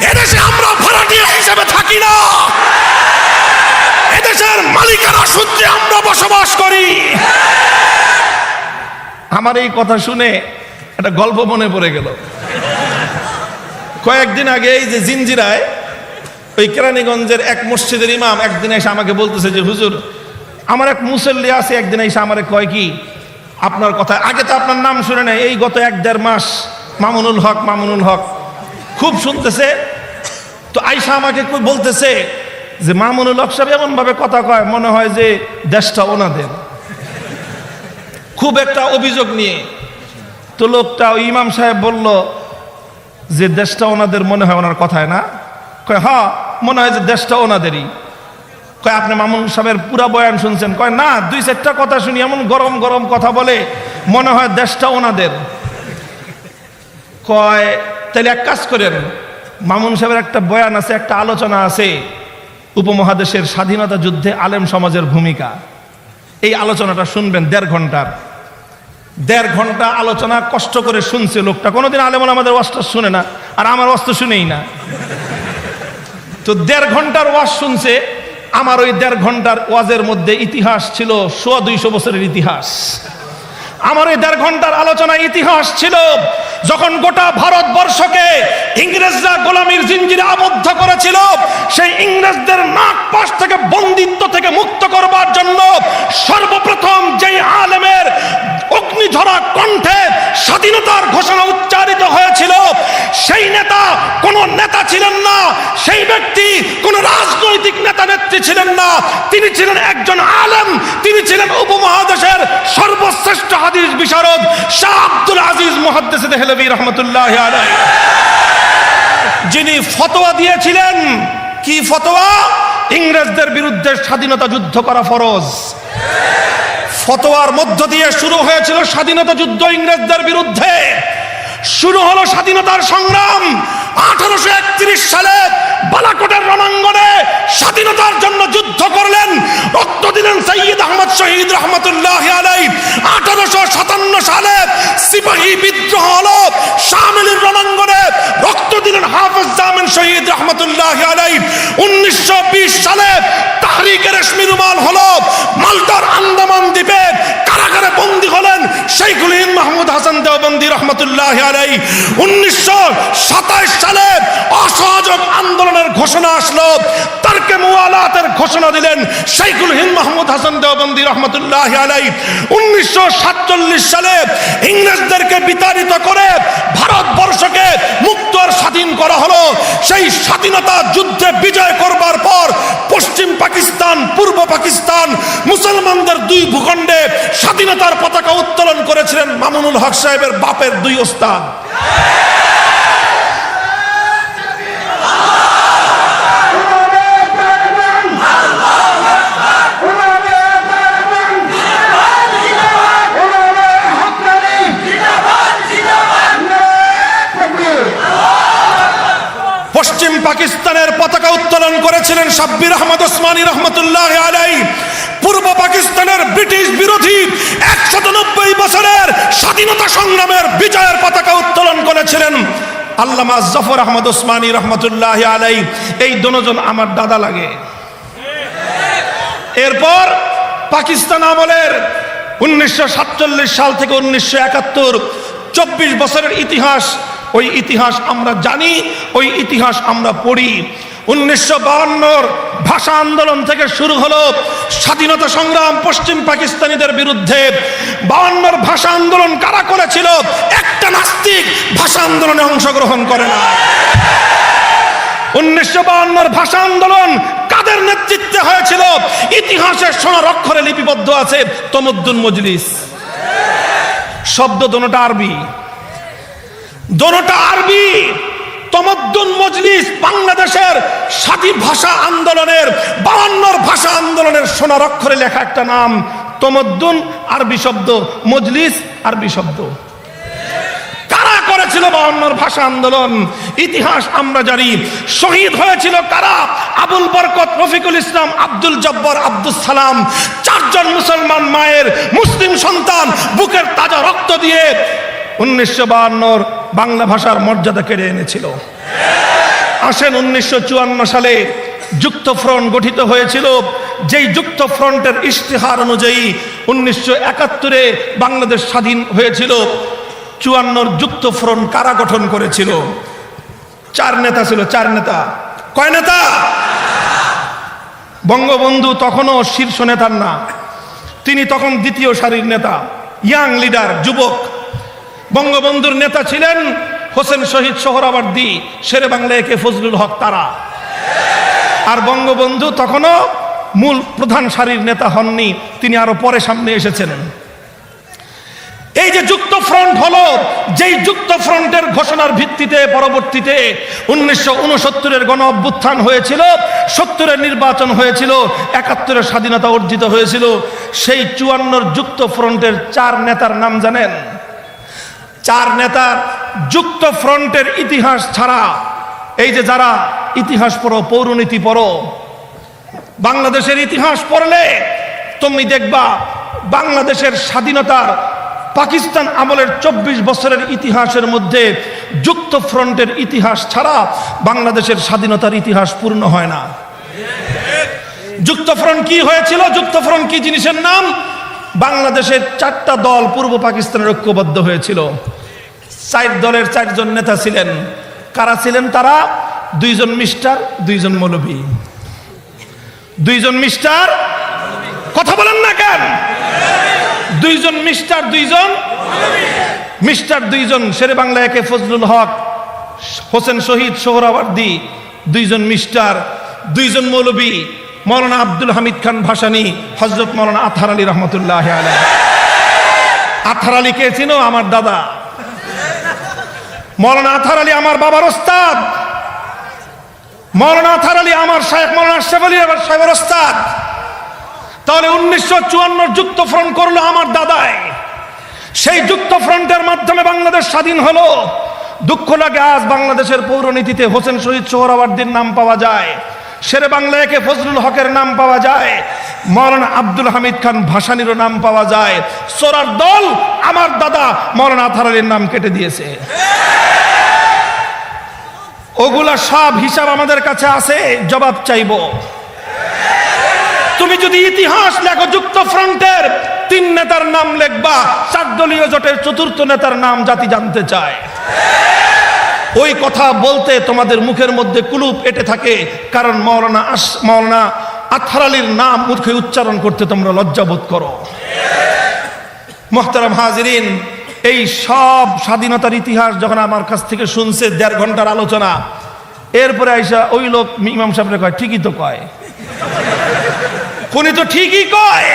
এদেশে আমরা ভাড়াটিয়া হিসেবে থাকি না, এদেশের মালিকানা সূত্রে আমরা বসবাস করি। আমার এই কথা শুনে একটা গল্প মনে পড়ে গেল। কয়েকদিন আগে এই যে জিঞ্জিরায় ওই কেরানীগঞ্জের এক মসজিদের ইমাম একদিন এসে আমাকে বলতেছে যে হুজুর, আমার এক মুসল্লি আছে, একদিন এসে আমারে কয় কি আপনার কথা, আগে তো আপনার নাম শুনে নাই, এই গত 1-1.5 মাস মামুনুল হক খুব শুনতেছে। তো আইসা আমাকে বলতেছে যে মামুনুল হক সাহেব এমন ভাবে কথা কয় মনে হয় যে দেশটা ওনাদের, খুব একটা অভিযোগ নিয়ে। তো লোকটা ওই ইমাম সাহেব বলল যে দেশটা ওনাদের মনে হয় ওনার কথায় না? কয় হ্যাঁ মনে হয় যে দেশটা ওনাদেরই। কয় আপনি মামুন সাহেবের পুরা বয়ান শুনছেন? কয় না, 2-4টা কথা শুনি, এমন গরম গরম কথা বলে মনে হয় দেশটা ওনাদের। কয় তাহলে এক কাজ করেন, মামুন সাহেবের একটা বয়ান আছে, একটা আলোচনা আছে উপমহাদেশের স্বাধীনতা যুদ্ধে আলেম সমাজের ভূমিকা, এই আলোচনাটা শুনবেন 1.5 ঘন্টার। 1.5 ঘন্টা আলোচনা কষ্ট করে শুনছে লোকটা, কোনোদিন আলেম আমাদের ওয়াজটা শুনে না, আর আমার ওয়াজ তো শুনেই না। তো 1.5 ঘন্টার ওয়াজ শুনছে। আমার ওই 1.5 ঘন্টার ওয়াজের মধ্যে ইতিহাস ছিল 200 বছরের ইতিহাস। আমার ওই 1.5 ঘন্টার আলোচনা ইতিহাস ছিল যখন গোটা ভারতবর্ষকে ইংরেজরা গোলামীর জিঞ্জিরে আবদ্ধ করেছিল, সেই ইংরেজদের নাক পাশ থেকে বন্দিত্ব থেকে মুক্ত করবার জন্য সর্বপ্রথম যেই আলেমের অগ্নিঝরা কণ্ঠে স্বাধীনতার ঘোষণা উচ্চারিত হয়েছিল, সেই নেতা কোন নেতা ছিলেন না, সেই ব্যক্তি কোন রাজনৈতিক নেতা নেত্রী ছিলেন না, তিনি ছিলেন একজন আলেম, তিনি ছিলেন উপমহাদেশের সর্বশ্রেষ্ঠ হাদিস বিশারদ শাহ আব্দুল আজিজ মুহাদ্দিস দেহলভী রাহমাতুল্লাহি আলাইহি, যিনি ফতোয়া দিয়েছিলেন। কি ফতোয়া? ইংরেজদের বিরুদ্ধে স্বাধীনতা যুদ্ধ করা ফরজ। ফতোয়ার মধ্য দিয়ে শুরু হয়েছিল স্বাধীনতা যুদ্ধ ইংরেজদের বিরুদ্ধে। শুরু হলো স্বাধীনতার সংগ্রাম। 1831 সালে বালাকোটের রণাঙ্গনে স্বাধীনতার জন্য যুদ্ধ করলেন, রক্ত দিলেন সৈয়দ আহমদ শহীদ রহমতুল্লাহি আলাইহি। 1857 সালে সিপাহী বিদ্রোহ হলো, শামিলির রণাঙ্গনে রক্ত দিলেন হাফেজ জামিন শহীদ রহমতুল্লাহি আলাইহি। 1920 সালে তাহরিকে রেশমি রুমাল হলো, মাল্টার আন্দামান দ্বীপে কারাগারে বন্দী হলেন শাইখুল হিন্দ মাহমুদ হাসান দেওবন্দি রহমতুল্লাহি আলাইহি। 1927 সালে অসহযোগ আন্দোলনের ঘোষণা আসলো, তারকে মুওয়ালাতের ঘোষণা দিলেন শাইখুল হিন্দ মাহমুদ হাসান দেওবন্দি রহমতুল্লাহি আলাইহি। 1947 সালে ইংরেজদেরকে বিতাড়িত করে ভারতবর্ষকে মুক্ত আর স্বাধীন করা হলো। সেই স্বাধীনতা যুদ্ধে বিজয় করবার পর পশ্চিম পাকিস্তান, পূর্ব পাকিস্তান, মুসলমানদের 2 ভূখণ্ডে স্বাধীনতার পতাকা উত্তোলন করেছিলেন মামুনুল হক সাহেবের বাপের 2 ওস্তাদ। পশ্চিম পাকিস্তানের পতাকা উত্তোলন করেছিলেন সাব্বির আহমদ ওসমানী রহমতুল্লাহি আলাইহি। পূর্ব পাকিস্তানের ব্রিটিশ বিরোধী 190 বছরের স্বাধীনতা সংগ্রামের বিজয়ের পতাকা উত্তোলন করেছিলেন আল্লামা জাফর আহমদ ওসমানী রহমতুল্লাহি আলাইহি। এই দুজন আমার দাদা লাগে। এরপর পাকিস্তান আমলের 1947 সাল থেকে 1971 24 বছরের ইতিহাস, ওই ইতিহাস আমরা জানি, ওই ইতিহাস আমরা পড়ি। 1952 ভাষা আন্দোলন থেকে শুরু হলো স্বাধীনতা সংগ্রাম পশ্চিম পাকিস্তানিদের বিরুদ্ধে। 52 ভাষা আন্দোলন কারা করেছিল? একটা নাস্তিক ভাষা আন্দোলনে অংশগ্রহণ করে না। 1952 ভাষা আন্দোলন কাদের নেতৃত্বে হয়েছিল? ইতিহাসের সোনার অক্ষরে লিপিবদ্ধ আছে তমদ্দুন মজলিস। শব্দ দোনোটা আরবি, দোনোটা আরবি। তমদ্দুন মজলিস বাংলাদেশের স্বাধীন ভাষা আন্দোলনের 52 ভাষা আন্দোলনের সোনার অক্ষরে লেখা একটা নাম। তমদ্দুন আরবি শব্দ, মজলিস আরবি শব্দ। কারা করেছিল 52 ভাষা আন্দোলন? ইতিহাস আমরা জানি। শহীদ হয়েছিল কারা? আবুল বরকত, রফিকুল ইসলাম, আব্দুল জব্বার, আব্দুল সালাম, 4 জন মুসলমান মায়ের মুসলিম সন্তান বুকের তাজা রক্ত দিয়ে 1952 বাংলা ভাষার মর্যাদা কেড়ে এনেছিল। আসেন 1954 সালে যুক্ত ফ্রন্ট গঠিত হয়েছিল, যেই যুক্ত ফ্রন্টের ইশতেহার অনুযায়ী 1971-এ বাংলাদেশ স্বাধীন হয়েছিল। 54 যুক্ত ফ্রন্ট কারা গঠন করেছিল? 4 নেতা ছিল, 4 নেতা। কয় নেতা? বঙ্গবন্ধু তখনও শীর্ষ নেতার না, তিনি তখন দ্বিতীয় সারির নেতা, ইয়াং লিডার, যুবক। বঙ্গবন্ধুর নেতা ছিলেন হোসেন শহীদ সোহরাওয়ার্দী, শেরে বাংলা একে ফজলুল হক, তারা। আর বঙ্গবন্ধু তখনও মূল প্রধান সারির নেতা হননি, তিনি আরো পরে সামনে এসেছেন। এই যে যুক্ত ফ্রন্ট হলো, যেই যুক্ত ফ্রন্টের ঘোষণার ভিত্তিতে পরবর্তীতে 1969-এর গণ অভ্যুত্থান হয়েছিল, 70-এর নির্বাচন হয়েছিল, 71-এর স্বাধীনতা অর্জিত হয়েছিল। সেই 54 যুক্ত ফ্রন্টের 4 নেতার নাম জানেন? 4 নেতার যুক্ত ফ্রন্টের ইতিহাস ছাড়া, এই যে যারা ইতিহাস পড়ো, পৌরনীতি পড়ো, বাংলাদেশের ইতিহাস পড়লে তুমি দেখবা বাংলাদেশের স্বাধীনতার পাকিস্তান আমলের 24 বছরের ইতিহাসের মধ্যে যুক্ত ফ্রন্টের ইতিহাস ছাড়া বাংলাদেশের স্বাধীনতার ইতিহাস পূর্ণ হয় না। যুক্ত ফ্রন্ট কি হয়েছিল? যুক্ত ফ্রন্ট কি জিনিসের নাম? বাংলাদেশের 4টা দল পূর্ব পাকিস্তানের ঐক্যবদ্ধ হয়েছিল। 4 দলের 4 জন নেতা ছিলেন। কারা ছিলেন তারা? 2 জন মিস্টার, 2 জন মৌলবী। 2 জন মিস্টার, কথা বলেন না কেন? 2 জন মিস্টার, 2 জন মিস্টার, 2 জন শেরে বাংলা একে ফজলুল হক, হোসেন শহীদ সোহরাওয়ার্দী। 2 জন মিস্টার, 2 জন মৌলবী, মৌলানা আব্দুল হামিদ খান ভাসানী, হযরত মৌলানা আতহার আলী রহমতুল্লাহ আলাইহি। আতহার আলী কে চিনো? আমার দাদা। মৌলানা আতহার আলী আমার বাবার ওস্তাদ। মৌলানা আতহার আলী আমার শায়েখ মৌলানা আশরাফ আলী সাহেবের ওস্তাদ। তাহলে 1954 যুক্ত ফ্রন্ট করলো আমার দাদাই। সেই যুক্ত ফ্রন্টের মাধ্যমে বাংলাদেশ স্বাধীন হলো। দুঃখ লাগে আজ বাংলাদেশের পৌরনীতিতে হোসেন শহীদ সোহরাওয়ার্দীর নাম পাওয়া যায়, শেরে বাংলা একে ফজলুল হকের নাম পাওয়া যায়, মৌলানা আব্দুল হামিদ খান ভাসানীরও নাম পাওয়া যায়। সোরার দল আমার দাদা মৌলানা আতহার আলীর নাম কেটে দিয়েছে। ওগুলা সব হিসাব আমাদের কাছে আছে, জবাব চাইব। তুমি যদি ইতিহাস লেখো, যুক্ত ফ্রন্টের 3 নেতার নাম লিখবা, 4 দলীয় জোটের 4র্থ নেতার নাম জাতি জানতে চায়। ওই কথা বলতে তোমাদের মুখের মধ্যে কুলুপ এঁটে থাকে, কারণ মৌলানা আতহার আলীর নাম মুখে উচ্চারণ করতে তোমরা লজ্জাবোধ করো। মুহতারাম হাজিরিন, এই সব স্বাধীনতার ইতিহাস যখন আমার কাছ থেকে শুনছে 1.5 ঘন্টার আলোচনা, এরপরে আইসা ওই লোক ইমাম সাহেবরে কয়, ঠিকই তো কয়, উনি তো ঠিকই কয়।